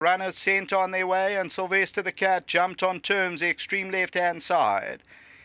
Runners sent on their way, and Sylvester the Cat jumped on terms, the extreme left-hand side.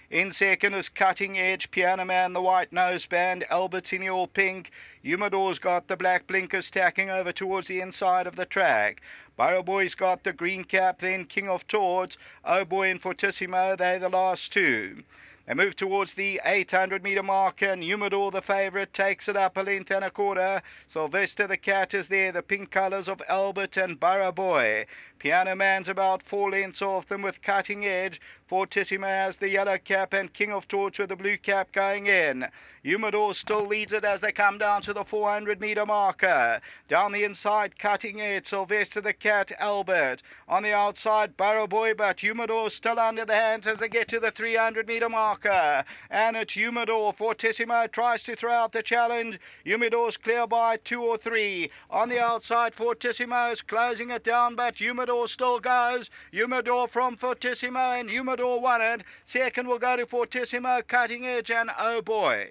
In second is Cutting Edge, Piano Man, the white noseband, Albert's in the all pink. Humidor's got the black blinkers tacking over towards the inside of the track. Burrow Boy's got the green cap, then King of Tords, Oh Boy and Fortissimo, they're the last two. They move towards the 800-metre mark, and Humidor, the favourite, takes it up a length and a quarter. Sylvester the Cat is there, the pink colours of Albert and Burrow Boy. Piano Man's about 4 lengths off them with Cutting Edge. Fortissimo has the yellow cap, and King of Torch with the blue cap going in. Humidor still leads it as they come down to the 400-metre marker. Down the inside, Cutting Edge, Sylvester the Cat, Albert. On the outside, Burrow Boy, but Humidor still under the hands as they get to the 300-metre marker. And it's Humidor. Fortissimo tries to throw out the challenge. Humidor's clear by 2 or 3. On the outside, Fortissimo is closing it down, but Humidor still goes. Humidor from Fortissimo, and Humidor won it. Second will go to Fortissimo, Cutting Edge, and Oh Boy.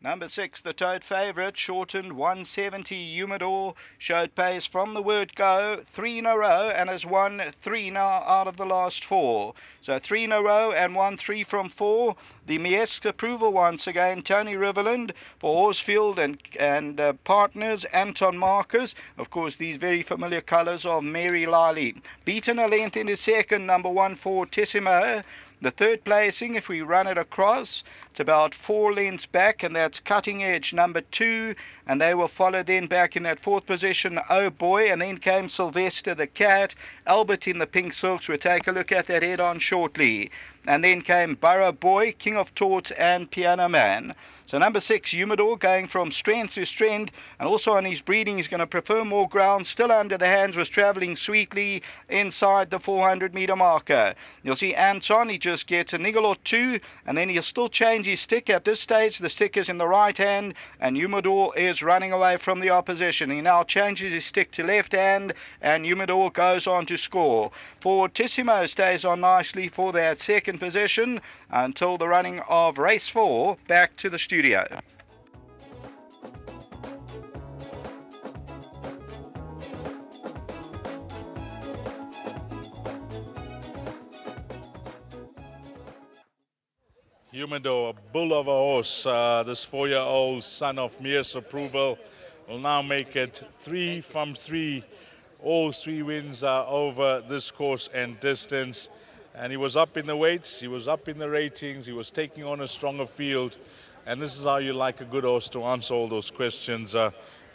Number 6, the Toad favourite, shortened 170. Humidor showed pace from the word go, 3 in a row, and has won 3 now out of the last 4. So 3 in a row and 1 3 from 4. The Miesque approval once again, Tony Riverland for Horsfield and partners, Anton Marcus. Of course, these very familiar colours of Mary Liley. Beaten a length into second, number 1, Fortissimo. The third placing, if we run it across, it's about 4 lengths back, and that's Cutting Edge, number 2, and they will follow then back in that fourth position, Oh Boy, and then came Sylvester the Cat, Albert in the pink silks. We'll take a look at that head-on shortly. And then came Burrow Boy, King of Torts, and Piano Man. So number 6, Humidor, going from strength to strength, and also on his breeding, he's going to prefer more ground. Still under the hands, was travelling sweetly inside the 400-metre marker. You'll see Anton, he just gets a niggle or 2, and then he'll still change his stick. At this stage, the stick is in the right hand, and Humidor is running away from the opposition. He now changes his stick to left hand, and Humidor goes on to score. Fortissimo stays on nicely for that second position until the running of race 4 back to the studio. Humidor, a bull of a horse, this 4-year-old son of Miesque approval, will now make it 3 from 3. All 3 wins are over this course and distance. And he was up in the weights, he was up in the ratings, he was taking on a stronger field. And this is how you like a good horse to answer all those questions.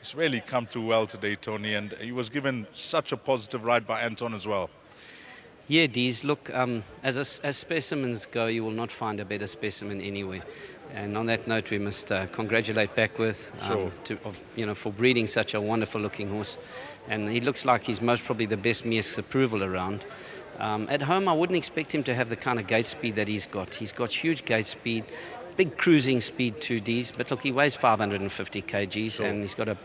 He's really come through well today, Tony, and he was given such a positive ride by Anton as well. Yeah, Dees, look, as specimens go, you will not find a better specimen anywhere. And on that note, we must congratulate Backworth for breeding such a wonderful-looking horse. And he looks like he's most probably the best Miesque approval around. At home, I wouldn't expect him to have the kind of gate speed that he's got. He's got huge gate speed, big cruising speed 2Ds, but look, he weighs 550 kgs and he's got a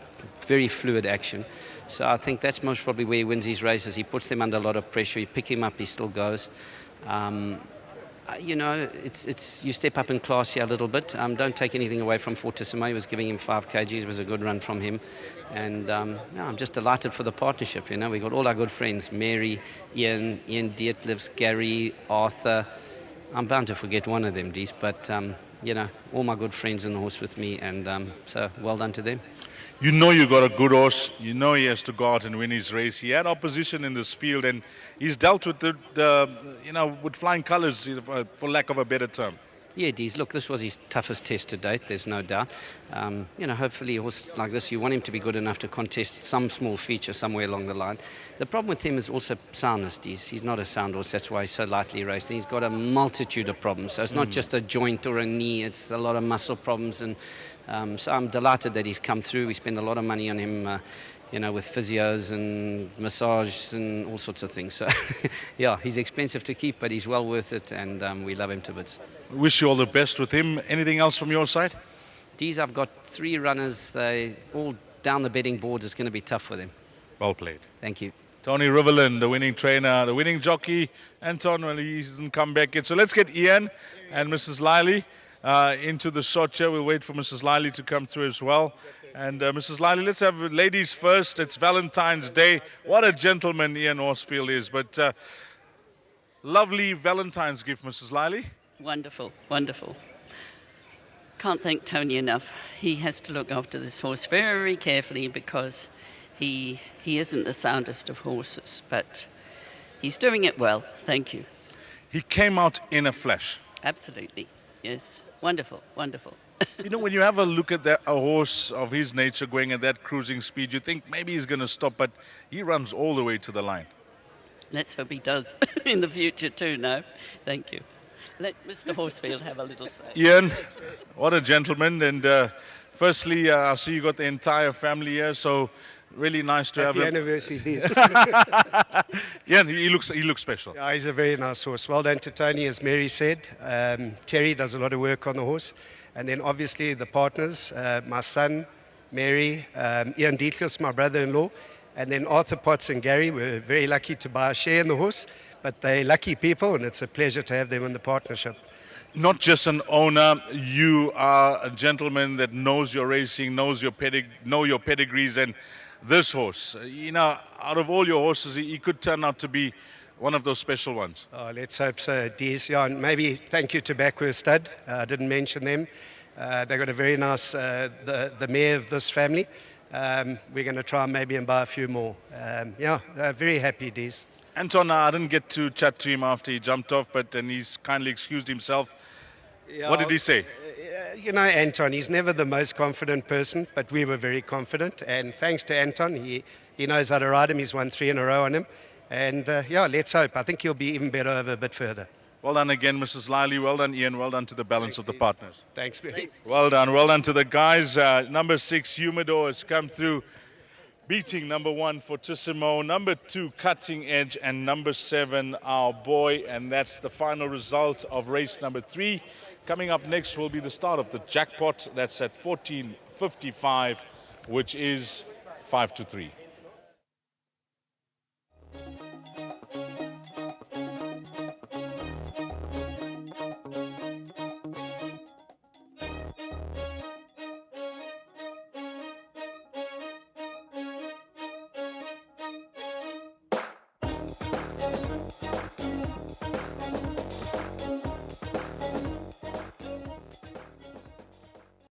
very fluid action. So I think that's most probably where he wins his races. He puts them under a lot of pressure. You pick him up, he still goes. It's you step up in class here a little bit. Don't take anything away from Fortissimo. He was giving him 5 kgs. It was a good run from him. And I'm just delighted for the partnership. You know, we got all our good friends, Mary, Ian Dietlifs, Gary, Arthur. I'm bound to forget one of them, Dees, but all my good friends in the horse with me, and so well done to them. You know you got a good horse. You know he has to go out and win his race. He had opposition in this field, and he's dealt with with flying colours, for lack of a better term. Yeah, Dees, look, this was his toughest test to date, there's no doubt. Hopefully a horse like this, you want him to be good enough to contest some small feature somewhere along the line. The problem with him is also soundness, Dees. He's not a sound horse, that's why he's so lightly raced. He's got a multitude of problems, so it's not just a joint or a knee, it's a lot of muscle problems. And so I'm delighted that he's come through. We spend a lot of money on him, with physios and massage and all sorts of things. So, yeah, he's expensive to keep, but he's well worth it, and we love him to bits. Wish you all the best with him. Anything else from your side? Dees, I've got 3 runners. They all down the betting boards. It's going to be tough for them. Well played. Thank you. Tony Riverland, the winning trainer, the winning jockey. Anton, well, he hasn't come back yet. So let's get Ian and Mrs. Liley into the shot here. We'll wait for Mrs. Liley to come through as well. And Mrs. Liley, let's have ladies first. It's Valentine's Day. What a gentleman Ian Horsfield is. But lovely Valentine's gift, Mrs. Liley. Wonderful, wonderful. Can't thank Tony enough. He has to look after this horse very carefully because he isn't the soundest of horses, but he's doing it well. Thank you. He came out in a flash. Absolutely. Yes. Wonderful, wonderful. You know, when you have a look at a horse of his nature going at that cruising speed, you think maybe he's going to stop, but he runs all the way to the line. Let's hope he does in the future too, no? Thank you. Let Mr. Horsfield have a little say. Ian, what a gentleman. And firstly, I see you got the entire family here, so really nice to have Happy him. anniversary, Dees. Yeah, he looks special. Yeah, he's a very nice horse. Well done to Tony, as Mary said. Terry does a lot of work on the horse. And then obviously the partners, my son, Mary, Ian Dietlis, my brother-in-law, and then Arthur Potts and Gary were very lucky to buy a share in the horse. But they're lucky people, and it's a pleasure to have them in the partnership. Not just an owner, you are a gentleman that knows your racing, knows your pedigrees, and this horse, you know, out of all your horses, he could turn out to be one of those special ones. Oh, let's hope so, Dees. Yeah, and maybe thank you to Backworth Stud. I didn't mention them. They got a very nice, the mayor of this family. We're going to try maybe and buy a few more. Very happy, Dees. Anton, I didn't get to chat to him after he jumped off, and he's kindly excused himself. Yeah, what did he say? You know, Anton, he's never the most confident person, but we were very confident. And thanks to Anton, he knows how to ride him. He's won 3 in a row on him. And let's hope. I think he'll be even better over a bit further. Well done again, Mrs. Liley. Well done, Ian. Well done to the balance of the partners. Thanks, Mary. Well done. Well done to the guys. Number 6, HUMIDOR, has come through, beating number 1, Fortissimo, number 2, Cutting Edge, and number 7, Our Boy. And that's the final result of race number 3. Coming up next will be the start of the jackpot. That's at 14.55, which is 5-3.